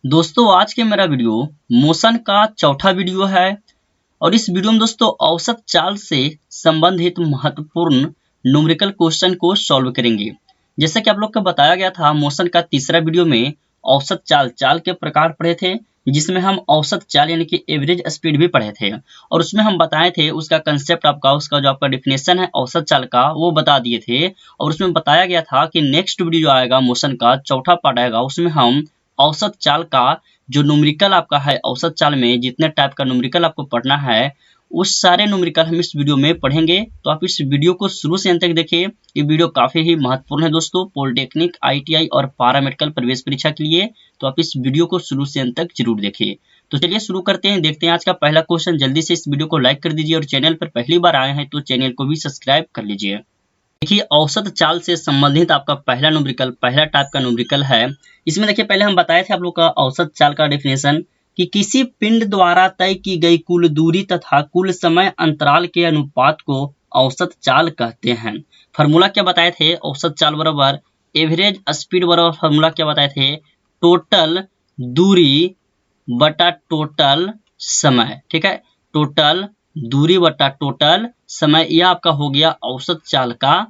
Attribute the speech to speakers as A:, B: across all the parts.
A: दोस्तों आज के मेरा वीडियो मोशन का चौथा वीडियो है और इस वीडियो में दोस्तों औसत चाल से संबंधित महत्वपूर्ण न्यूमेरिकल क्वेश्चन को सॉल्व करेंगे। जैसा कि आप लोग को बताया गया था, मोशन का तीसरा वीडियो में औसत चाल के प्रकार पढ़े थे, जिसमें हम औसत चाल यानी कि एवरेज स्पीड भी पढ़े थे और उसमें हम बताए थे उसका कंसेप्ट उसका जो आपका डिफिनेशन है औसत चाल का वो बता दिए थे। और उसमें बताया गया था कि नेक्स्ट वीडियो जो आएगा मोशन का चौथा पार्ट आएगा, उसमें हम औसत चाल का जो न्यूमेरिकल आपका है, औसत चाल में जितने टाइप का न्यूमेरिकल आपको पढ़ना है उस सारे न्यूमेरिकल हम इस वीडियो में पढ़ेंगे। तो आप इस वीडियो को शुरू से अंत तक देखिए। ये वीडियो काफी ही महत्वपूर्ण है दोस्तों, पॉलिटेक्निक, आईटीआई और पारामेडिकल प्रवेश परीक्षा के लिए। तो आप इस वीडियो को शुरू से अंत तक जरूर देखिए। तो चलिए शुरू करते हैं, देखते हैं आज का पहला क्वेश्चन। जल्दी से इस वीडियो को लाइक कर दीजिए और चैनल पर पहली बार आए हैं तो चैनल को भी सब्सक्राइब कर लीजिए। देखिए औसत चाल से संबंधित आपका पहला न्यूमेरिकल, पहला टाइप का न्यूमेरिकल है। इसमें देखिए पहले हम बताए थे आप लोग का औसत चाल का डेफिनेशन कि किसी पिंड द्वारा तय की गई कुल दूरी तथा कुल समय अंतराल के अनुपात को औसत चाल कहते हैं। फॉर्मूला क्या बताए थे? औसत चाल बराबर एवरेज स्पीड बराबर फॉर्मूला क्या बताए थे? टोटल दूरी बटा टोटल समय। ठीक है, टोटल दूरी बटा टोटल समय, यह आपका हो गया औसत चाल का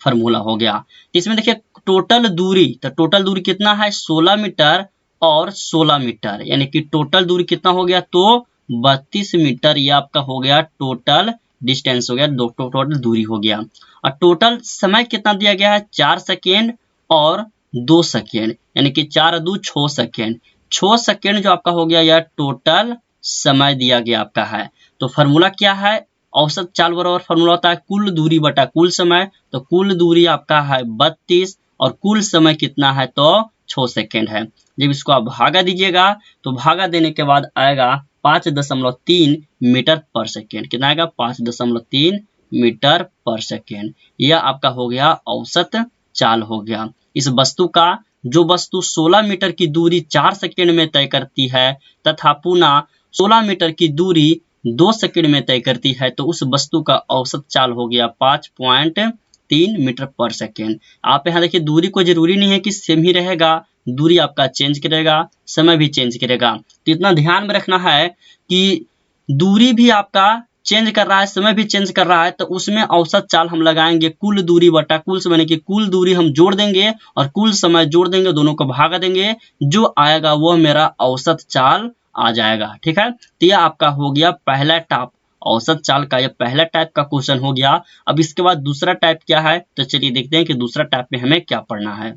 A: फॉर्मूला हो गया। तो इसमें देखिए टोटल दूरी, तो टोटल दूरी कितना है? 16 मीटर और 16 मीटर, यानी कि टोटल दूरी कितना हो गया? तो 32 मीटर। यह आपका हो गया टोटल डिस्टेंस हो गया, टोटल दूरी हो गया। और टोटल समय कितना दिया गया है? 4 सेकेंड और 2 सेकेंड, यानी कि 4 2 6 सेकेंड। 6 सेकेंड जो आपका हो गया यह टोटल समय दिया गया आपका है। तो फॉर्मूला क्या है? औसत चाल बराबर फॉर्मूला होता है कुल दूरी बटा कुल समय। तो कुल दूरी आपका है 32 और कुल समय कितना है? तो 6 सेकेंड है। जब इसको आप भागा दीजिएगा तो भागा देने के बाद आएगा 5.3 मीटर पर सेकेंड। कितना आएगा? 5.3 मीटर पर सेकेंड। यह आपका हो गया औसत चाल हो गया इस वस्तु का। जो वस्तु 16 मीटर की दूरी 4 सेकेंड में तय करती है तथा पुनः 16 मीटर की दूरी 2 सेकेंड में तय करती है, तो उस वस्तु का औसत चाल हो गया 5.3 मीटर पर सेकेंड। आप यहाँ देखिए दूरी को जरूरी नहीं है कि सेम ही रहेगा, दूरी आपका चेंज करेगा, समय भी चेंज करेगा। तो इतना ध्यान में रखना है कि दूरी भी आपका चेंज कर रहा है, समय भी चेंज कर रहा है, तो उसमें औसत चाल हम लगाएंगे कुल दूरी बटा कुल समय, यानी कि कुल दूरी हम जोड़ देंगे और कुल समय जोड़ देंगे, दोनों को भागा देंगे, जो आएगा वो मेरा औसत चाल आ जाएगा। ठीक है, तो यह आपका हो गया पहला टाइप औसत चाल का, यह पहला टाइप का क्वेश्चन हो गया। अब इसके बाद दूसरा टाइप क्या है, तो चलिए देखते हैं कि दूसरा टाइप में हमें क्या पढ़ना है।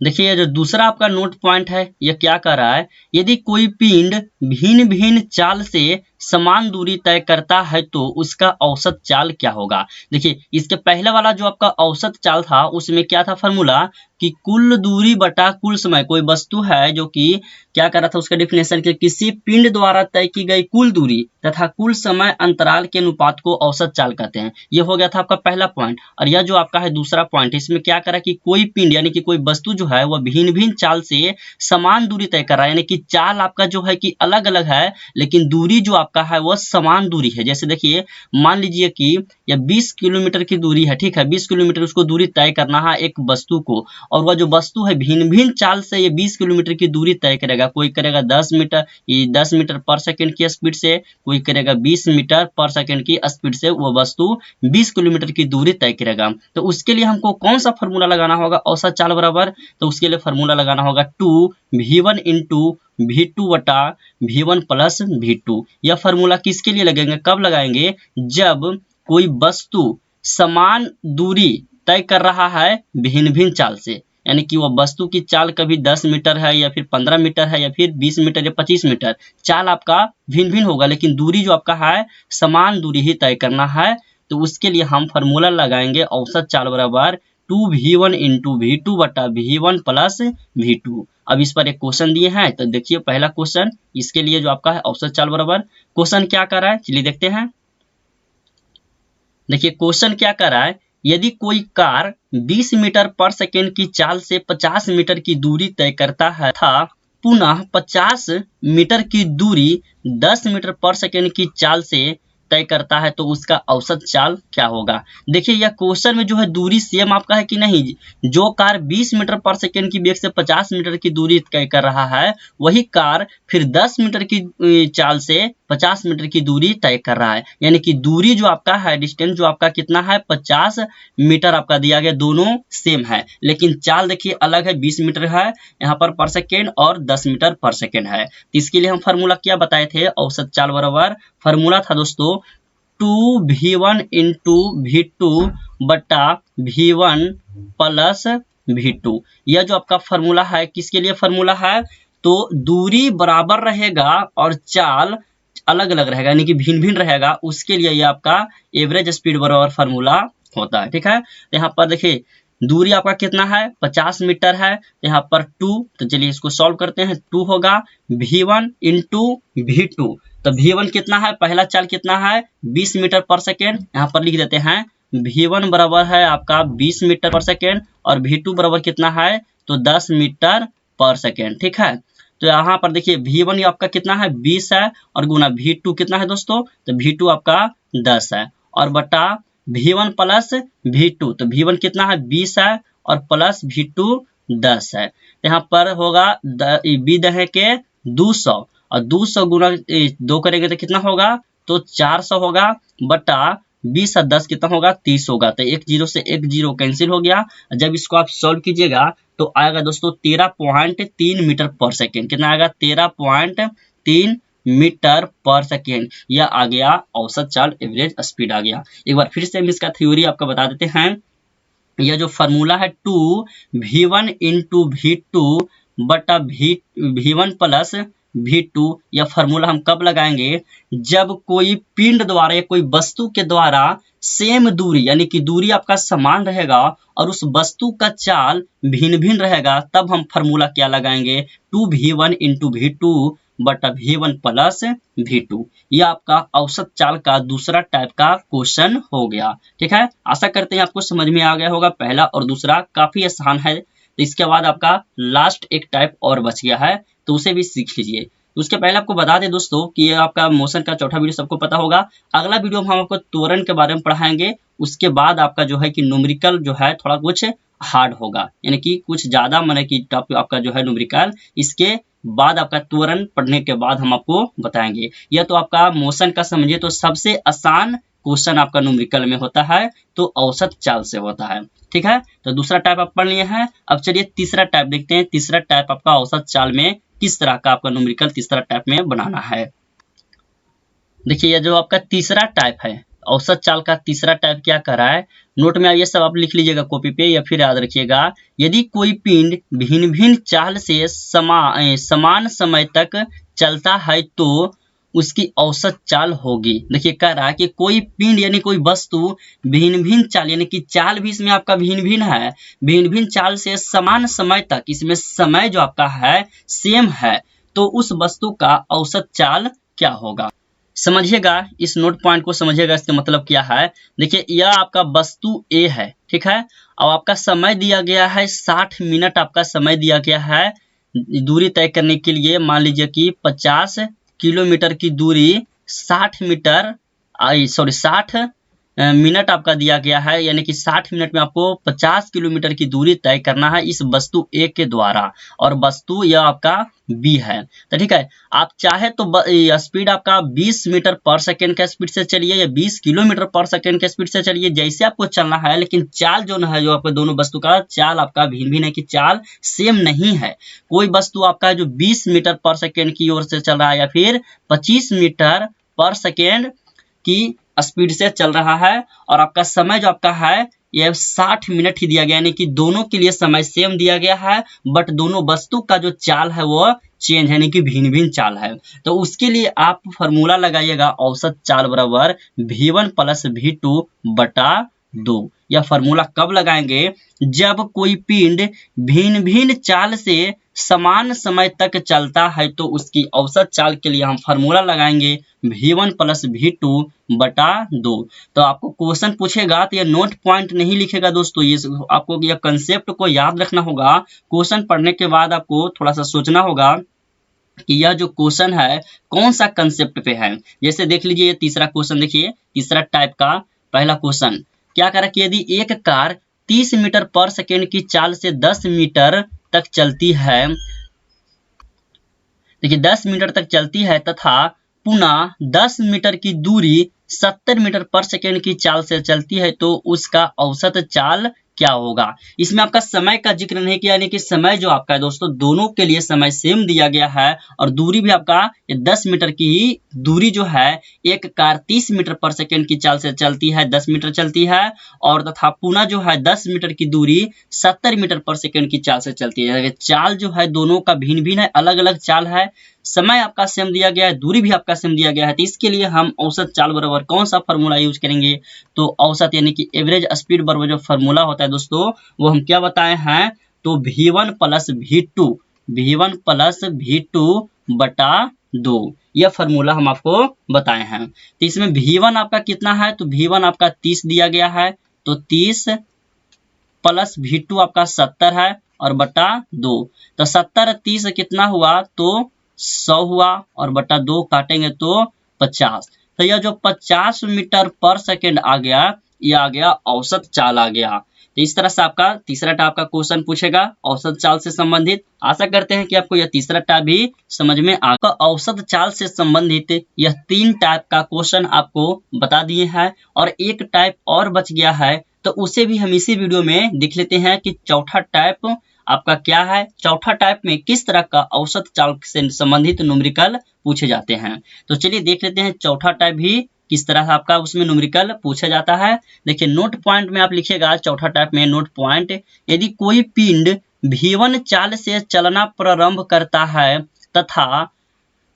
A: देखिए जो दूसरा आपका नोट पॉइंट है यह क्या कर रहा है? यदि कोई पिंड भिन्न भिन्न चाल से समान दूरी तय करता है तो उसका औसत चाल क्या होगा? देखिए इसके पहले वाला जो आपका औसत चाल था उसमें क्या था फॉर्मूला कि कुल दूरी बटा कुल समय। कोई वस्तु है जो कि क्या कर रहा था, उसका डिफिनेशन कि किसी पिंड द्वारा तय की गई कुल दूरी तथा कुल समय अंतराल के अनुपात को औसत चाल कहते हैं। यह हो गया था आपका पहला पॉइंट। और यह जो आपका है दूसरा पॉइंट, इसमें क्या करा कि कोई पिंड यानी कि कोई वस्तु जो है वह भिन्न भिन्न चाल से समान दूरी तय कर रहा है, यानी कि चाल आपका जो है कि अलग अलग है लेकिन दूरी जो आपका है वह समान दूरी है। जैसे देखिए मान लीजिए कि यह 20 किलोमीटर की दूरी है, ठीक है, 20 किलोमीटर उसको दूरी तय करना है एक वस्तु को, और वह जो वस्तु है भिन्न भिन्न चाल से ये 20 किलोमीटर की दूरी तय करेगा। कोई करेगा 10 मीटर, ये 10 मीटर पर सेकंड की स्पीड से, कोई करेगा 20 मीटर पर सेकंड की स्पीड से, वह वस्तु 20 किलोमीटर की दूरी तय करेगा। तो उसके लिए हमको कौन सा फॉर्मूला लगाना होगा औसत चाल बराबर? तो उसके लिए फॉर्मूला लगाना होगा 2v1 इंटू v2 बटा v1 प्लस v2। यह फॉर्मूला किसके लिए लगेंगे, कब लगाएंगे? जब कोई वस्तु समान दूरी तय कर रहा है भिन्न भिन्न चाल से, यानी कि वह वस्तु की चाल कभी 10 मीटर है या फिर 15 मीटर है या फिर 20 मीटर या 25 मीटर, चाल आपका भिन्न भिन्न होगा लेकिन दूरी जो आपका है समान दूरी ही तय करना है। तो उसके लिए हम फॉर्मूला लगाएंगे औसत चाल बराबर 2v1 इंटू v2 बटा v1 प्लस v2। अब इस पर एक क्वेश्चन दिए हैं, तो देखिए पहला क्वेश्चन इसके लिए जो आपका है औसत चाल बराबर, क्वेश्चन क्या कर रहा है चलिए देखते हैं। देखिए क्वेश्चन क्या कर रहा है, यदि कोई कार 20 मीटर पर सेकेंड की चाल से 50 मीटर की दूरी तय करता है था पुनः 50 मीटर की दूरी 10 मीटर पर सेकेंड की चाल से तय करता है तो उसका औसत चाल क्या होगा। देखिए यह क्वेश्चन में जो है दूरी सेम आपका है कि नहीं। जो कार 20 मीटर पर सेकेंड की वेग से 50 मीटर की दूरी तय कर रहा है, वही कार फिर 10 मीटर की चाल से 50 मीटर की दूरी तय कर रहा है। यानी कि दूरी जो आपका है, डिस्टेंस जो आपका कितना है, 50 मीटर आपका दिया गया, दोनों सेम है, लेकिन चाल देखिए अलग है, 20 मीटर है यहाँ पर सेकेंड और 10 मीटर पर सेकेंड है। तो इसके लिए हम फार्मूला क्या बताए थे, औसत चाल बराबर फार्मूला था दोस्तों 2v1 इंटू v2 बटा v1 प्लस v2। यह जो आपका फार्मूला है किसके लिए फार्मूला है, तो दूरी बराबर रहेगा और चाल अलग अलग रहेगा, यानी कि भिन्न भिन्न रहेगा, उसके लिए ये आपका एवरेज स्पीड बराबर फार्मूला होता है। ठीक है, तो यहाँ पर देखिए दूरी आपका कितना है, 50 मीटर है, यहाँ पर 2, तो चलिए इसको सॉल्व करते हैं। 2 होगा v1 इंटू v2, तो v1 कितना है, पहला चाल कितना है 20 मीटर पर सेकेंड, यहाँ पर लिख देते हैं v1 बराबर है आपका 20 मीटर पर सेकेंड और v2 बराबर कितना है, तो 10 मीटर पर सेकेंड। ठीक है, तो यहाँ पर देखिए v1 आपका कितना है 20 है और गुना v2 कितना है दोस्तों, तो v2 आपका 10 है और बटा v1 प्लस v2, तो v1 कितना है 20 है और प्लस v2 10 है। यहाँ पर होगा 2 के 200 और 200 गुना 2 करेंगे तो कितना होगा, तो 400 होगा बटा 20 और 10 कितना होगा, 30 होगा। तो एक जीरो से एक जीरो कैंसिल हो गया। जब इसको आप सॉल्व कीजिएगा तो आएगा दोस्तों 13.3 मीटर पर सेकेंड। कितना आएगा, 13.3 मीटर पर सेकेंड। यह आ गया औसत चाल, एवरेज स्पीड आ गया। एक बार फिर से हम इसका थ्योरी आपको बता देते हैं। यह जो फॉर्मूला है 2v1 इंटू v2 बटा v1 प्लस v2, यह फॉर्मूला हम कब लगाएंगे, जब कोई पिंड द्वारा या कोई वस्तु के द्वारा सेम दूरी, यानी कि दूरी आपका समान रहेगा और उस वस्तु का चाल भिन्न भिन्न रहेगा, तब हम फॉर्मूला क्या लगाएंगे, 2v1 इंटू v2 बटा v1 प्लस v2। यह आपका औसत चाल का दूसरा टाइप का क्वेश्चन हो गया। ठीक है, आशा करते हैं आपको समझ में आ गया होगा। पहला और दूसरा काफी आसान है। तो इसके बाद आपका लास्ट एक टाइप और बच गया है, तो उसे भी सीख लीजिए। उसके पहले आपको बता दें दोस्तों कि ये आपका मोशन का चौथा वीडियो सबको पता होगा। अगला वीडियो में हम आपको त्वरण के बारे में पढ़ाएंगे। उसके बाद आपका जो है कि न्यूमेरिकल जो है थोड़ा कुछ हार्ड होगा, यानी कि कुछ ज्यादा माने कि टॉपिक आपका जो है न्यूमेरिकल, इसके बाद आपका त्वरण पढ़ने के बाद हम आपको बताएंगे। यह तो आपका मोशन का समझिए तो सबसे आसान क्वेश्चन आपका न्यूमेरिकल में होता है, तो औसत चाल से होता है। ठीक है, तो दूसरा टाइप आप पढ़ लिए हैं। अब चलिए तीसरा टाइप देखते हैं। तीसरा टाइप आपका औसत चाल में किस तरह का आपका न्यूमेरिकल तीसरा टाइप में बनाना है। देखिए यह जो आपका तीसरा टाइप है, औसत चाल का तीसरा टाइप क्या कर रहा है, नोट में ये सब आप लिख लीजिएगा कॉपी पे या फिर याद रखिएगा। यदि कोई पिंड भिन्न भिन्न चाल से समान समय तक चलता है तो उसकी औसत चाल होगी। देखिए कह रहा है कि कोई पिंड यानी कोई वस्तु भिन्न भिन्न चाल, यानी कि चाल भी इसमें आपका भिन्न भिन्न है, भिन्न भिन्न चाल से समान समय तक, इसमें समय जो आपका है सेम है, तो उस वस्तु का औसत चाल क्या होगा। समझिएगा, इस नोट पॉइंट को समझिएगा, इसका मतलब क्या है। देखिए यह आपका वस्तु ए है, ठीक है, और आपका समय दिया गया है 60 मिनट आपका समय दिया गया है दूरी तय करने के लिए। मान लीजिए कि 50 किलोमीटर की दूरी 60 मिनट आपका दिया गया है, यानी कि 60 मिनट में आपको 50 किलोमीटर की दूरी तय करना है इस वस्तु ए के द्वारा, और वस्तु यह आपका बी है। तो ठीक है, आप चाहे तो स्पीड आपका 20 मीटर पर सेकेंड के स्पीड से चलिए या 20 किलोमीटर पर सेकेंड के स्पीड से चलिए, जैसे आपको चलना है, लेकिन चाल जो है, जो आपके दोनों वस्तु का चाल आपका भिन्न भिन्न है, कि चाल सेम नहीं है। कोई वस्तु आपका जो 20 मीटर पर सेकेंड की ओर से चल रहा है या फिर 25 मीटर पर सेकेंड की स्पीड से चल रहा है, और आपका समय जो आपका है ये 60 मिनट ही दिया गया, यानी कि दोनों के लिए समय सेम दिया गया है, बट दोनों वस्तु का जो चाल है वो चेंज है, यानी कि भिन्न भिन्न चाल है। तो उसके लिए आप फॉर्मूला लगाइएगा औसत चाल बराबर v1 प्लस v2 बटा 2। यह फॉर्मूला कब लगाएंगे, जब कोई पिंड भिन्न भिन्न चाल से समान समय तक चलता है, तो उसकी औसत चाल के लिए हम फॉर्मूला लगाएंगे v1 प्लस v2 बटा 2। तो आपको क्वेश्चन पूछेगा तो ये नोट पॉइंट नहीं लिखेगा दोस्तों, ये आपको यह कंसेप्ट को याद रखना होगा। क्वेश्चन पढ़ने के बाद आपको थोड़ा सा सोचना होगा कि यह जो क्वेश्चन है कौन सा कंसेप्ट पे है। जैसे देख लीजिए ये तीसरा क्वेश्चन, देखिए तीसरा टाइप का पहला क्वेश्चन क्या कह रहा है कि यदि एक कार 30 मीटर पर सेकेंड की चाल से 10 मीटर तक चलती है, देखिए 10 मीटर तक चलती है तथा पुनः 10 मीटर की दूरी 70 मीटर पर सेकेंड की चाल से चलती है तो उसका औसत चाल क्या होगा। इसमें आपका समय का जिक्र नहीं किया, यानी कि समय जो आपका है दोस्तों दोनों के लिए समय सेम दिया गया है और दूरी भी आपका 10 मीटर की दूरी जो है, एक कार 30 मीटर पर सेकेंड की चाल से चलती है, 10 मीटर चलती है, और तथा पुनः जो है 10 मीटर की दूरी 70 मीटर पर सेकेंड की चाल से चलती है। चाल जो है दोनों का भिन्न भिन्न है, अलग अलग चाल है, समय आपका सेम दिया गया है, दूरी भी आपका सेम दिया गया है। तो इसके लिए हम औसत चाल बराबर कौन सा फॉर्मूला यूज करेंगे, तो औसत यानी कि एवरेज स्पीड बराबर जो फॉर्मूला होता है दोस्तों वो हम क्या बताए हैं, तो v1 plus v2, v1 plus v2 बटा 2, यह फॉर्मूला हम आपको बताए हैं। तो इसमें v1 आपका कितना है, तो v1 आपका 30 दिया गया है, तो 30 प्लस v2 आपका 70 है और बटा 2, तो 70 30 कितना हुआ, तो 100 हुआ, और बटा 2 काटेंगे तो 50। तो यह जो 50 मीटर पर सेकेंड आ गया, यह आ गया औसत चाल आ गया। तो इस तरह से आपका तीसरा टाइप का क्वेश्चन पूछेगा औसत चाल से संबंधित। आशा करते हैं कि आपको यह तीसरा टाइप भी समझ में आ गया। औसत चाल से संबंधित यह 3 टाइप का क्वेश्चन आपको बता दिए हैं और एक टाइप और बच गया है, तो उसे भी हम इसी वीडियो में देख लेते हैं कि चौथा टाइप आपका क्या है, चौथा टाइप में किस तरह का औसत चाल से संबंधित न्यूमेरिकल पूछे जाते हैं। तो चलिए देख लेते हैं चौथा टाइप भी किस तरह आपका उसमें न्यूमेरिकल पूछा जाता है। देखिए नोट पॉइंट में आप लिखिएगा चौथा टाइप में नोट पॉइंट, यदि कोई पिंड v1 चाल से चलना प्रारंभ करता है तथा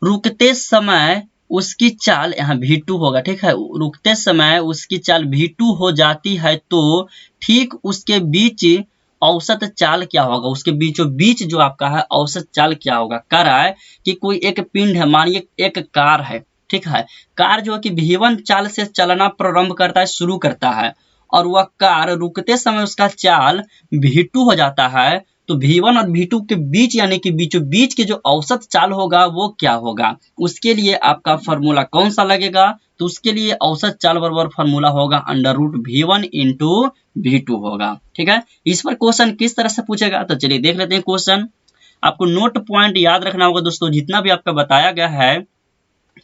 A: रुकते समय उसकी चाल यहाँ v2 होगा, ठीक है, रुकते समय उसकी चाल v2 हो जाती है तो ठीक उसके बीच औसत चाल क्या होगा, उसके बीचों बीच जो आपका है औसत चाल क्या होगा। कह रहा है कि कोई एक पिंड है, मानिए एक कार है, ठीक है, कार जो है कि v1 चाल से चलना प्रारंभ करता है, शुरू करता है, और वह कार रुकते समय उसका चाल v2 हो जाता है, तो v1 और v2 के बीच यानी कि बीचों बीच के जो औसत चाल होगा वो क्या होगा। उसके लिए आपका फॉर्मूला कौन सा लगेगा, तो उसके लिए औसत चाल बराबर फॉर्मूला होगा under root v1 into v2 होगा। ठीक है, इस पर क्वेश्चन किस तरह से पूछेगा, तो चलिए देख लेते हैं क्वेश्चन। आपको नोट पॉइंट याद रखना होगा दोस्तों, जितना भी आपका बताया गया है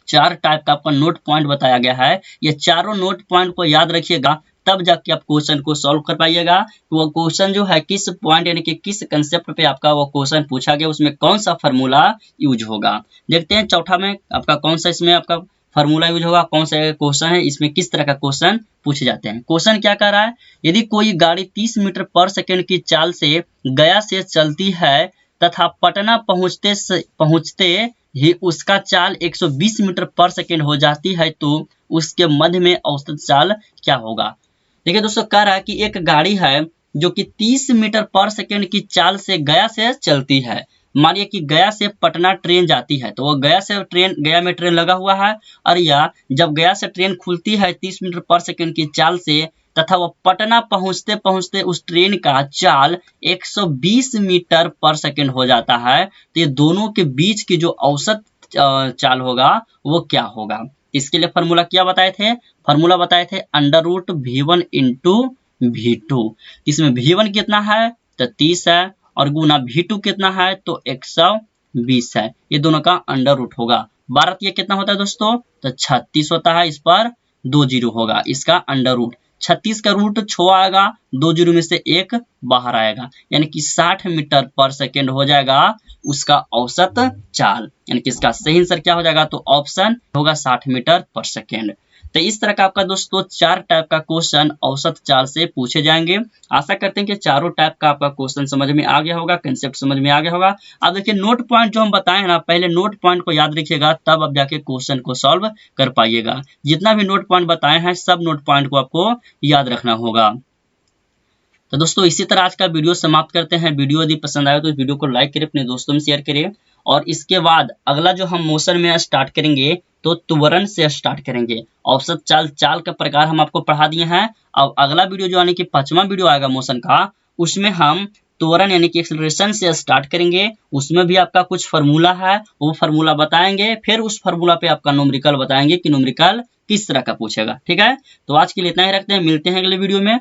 A: 4 टाइप का आपका नोट पॉइंट बताया गया है, ये चारों नोट पॉइंट को याद रखिएगा, तब जाके आप क्वेश्चन को सॉल्व कर पाइएगा। तो वो क्वेश्चन जो है किस पॉइंट यानी कि किस कंसेप्ट पे आपका वो क्वेश्चन पूछा गया, उसमें कौन सा फॉर्मूला यूज होगा। देखते हैं चौथा में आपका कौन सा इसमें आपका फॉर्मूला यूज होगा, कौन सा क्वेश्चन है, इसमें किस तरह का क्वेश्चन पूछे जाते हैं। क्वेश्चन क्या कह रहा है, यदि कोई गाड़ी 30 मीटर पर सेकेंड की चाल से गया से चलती है तथा पटना पहुंचते ही उसका चाल 120 मीटर पर सेकेंड हो जाती है तो उसके मध्य में औसत चाल क्या होगा। देखिए दोस्तों, कह रहा है कि एक गाड़ी है जो कि 30 मीटर पर सेकेंड की चाल से गया से चलती है। मानिए कि गया से पटना ट्रेन जाती है, तो वो गया में ट्रेन लगा हुआ है, और यह जब गया से ट्रेन खुलती है 30 मीटर पर सेकेंड की चाल से, तथा वो पटना पहुंचते पहुंचते उस ट्रेन का चाल 120 मीटर पर सेकेंड हो जाता है, तो ये दोनों के बीच की जो औसत चाल होगा वो क्या होगा। इसके लिए फॉर्मूला क्या बताए थे, फॉर्मूला बताए थे under root v1 into v2। इसमें v1 कितना है, तो 30 है, और गुना v2 कितना है, तो 120 है, ये दोनों का अंडर रूट होगा। 12 ये कितना होता है दोस्तों, तो 36 होता है, इस पर 2 जीरो होगा, इसका अंडर रूट 36 का रूट 6 आएगा, 2 जीरो में से 1 बाहर आएगा, यानी कि 60 मीटर पर सेकेंड हो जाएगा उसका औसत चाल, यानी कि इसका सही आंसर क्या हो जाएगा, तो ऑप्शन होगा 60 मीटर पर सेकेंड। तो इस तरह का आपका दोस्तों 4 टाइप का क्वेश्चन औसत चाल से पूछे जाएंगे। आशा करते हैं कि चारों टाइप का आपका क्वेश्चन समझ में आ गया होगा, कंसेप्ट समझ में आ गया होगा। अब देखिए नोट पॉइंट जो हम बताए हैं ना, पहले नोट पॉइंट को याद रखिएगा, तब आप जाके क्वेश्चन को सॉल्व कर पाइएगा। जितना भी नोट पॉइंट बताए हैं सब नोट पॉइंट को आपको याद रखना होगा। तो दोस्तों इसी तरह आज का वीडियो समाप्त करते हैं। वीडियो यदि पसंद आया तो इस वीडियो को लाइक करें, अपने दोस्तों में शेयर करें, और इसके बाद अगला जो हम मोशन में स्टार्ट करेंगे तो त्वरण से स्टार्ट करेंगे। औसत चाल का प्रकार हम आपको पढ़ा दिए हैं। अब अगला वीडियो जो यानी कि 5वां वीडियो आएगा मोशन का, उसमें हम त्वरण यानी कि एक्सेलरेशन से स्टार्ट करेंगे, उसमें भी आपका कुछ फार्मूला है, वो फार्मूला बताएंगे, फिर उस फार्मूला पे आपका न्यूमेरिकल बताएंगे कि न्यूमेरिकल किस तरह का पूछेगा। ठीक है, तो आज के लिए इतना ही रखते हैं, मिलते हैं अगले वीडियो में।